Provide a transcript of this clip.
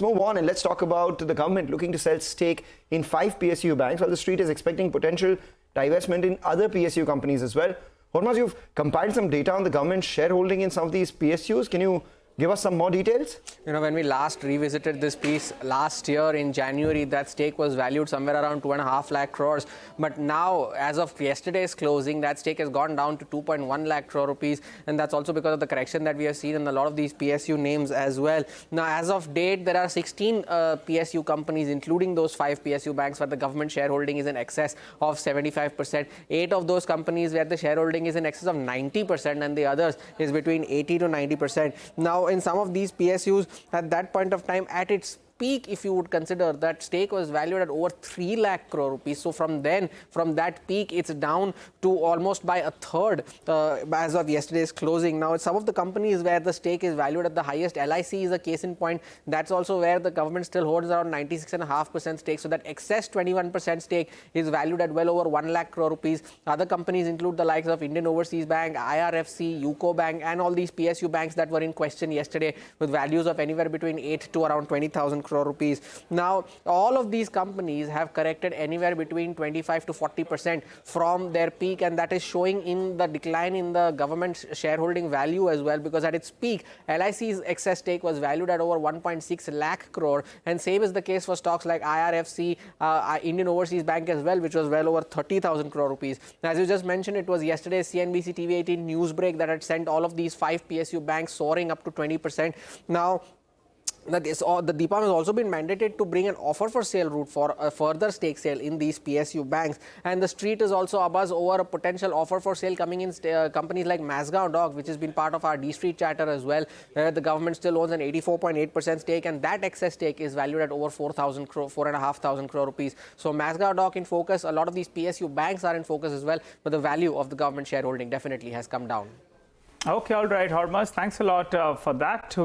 let's move on and let's talk about the government looking to sell stake in 5 PSU banks, while the street is expecting potential divestment in other PSU companies as well. Hormaz, you've compiled some data on the government's shareholding in some of these PSUs. Can you give us some more details? You know, when we last revisited this piece last year in January, that stake was valued somewhere around 2.5 lakh crores. But now, as of yesterday's closing, that stake has gone down to 2.1 lakh crore rupees. And that's also because of the correction that we have seen in a lot of these PSU names as well. Now, as of date, there are 16 PSU companies, including those 5 PSU banks where the government shareholding is in excess of 75%. 8 of those companies where the shareholding is in excess of 90%, and the others is between 80 to 90%. Now, in some of these PSUs, at that point of time, at its peak, if you would consider, that stake was valued at over 3 lakh crore rupees. So from that peak, it's down to almost by a third as of yesterday's closing. Now, some of the companies where the stake is valued at the highest, LIC is a case in point. That's also where the government still holds around 96.5% stake. So that excess 21% stake is valued at well over 1 lakh crore rupees. Other companies include the likes of Indian Overseas Bank, IRFC, UCO Bank, and all these PSU banks that were in question yesterday, with values of anywhere between 8 to around 20,000 crore rupees. Now, all of these companies have corrected anywhere between 25 to 40% from their peak, and that is showing in the decline in the government's shareholding value as well, because at its peak, LIC's excess stake was valued at over 1.6 lakh crore, and same is the case for stocks like IRFC, Indian Overseas Bank as well, which was well over 30,000 crore rupees. As you just mentioned, it was yesterday's CNBC-TV18 News break that had sent all of these 5 PSU banks soaring up to 20%. Now, the DIPAM has also been mandated to bring an offer for sale route for a further stake sale in these PSU banks, and the street is also abuzz over a potential offer for sale coming in companies like Govt, which has been part of our D Street chatter as well, where the government still owns an 84.8% stake, and that excess stake is valued at over 4,000 crore, 4.5 crore rupees. So Govt in focus, a lot of these PSU banks are in focus as well, but the value of the government shareholding definitely has come down. Okay, all right, Hormaz, thanks a lot for that.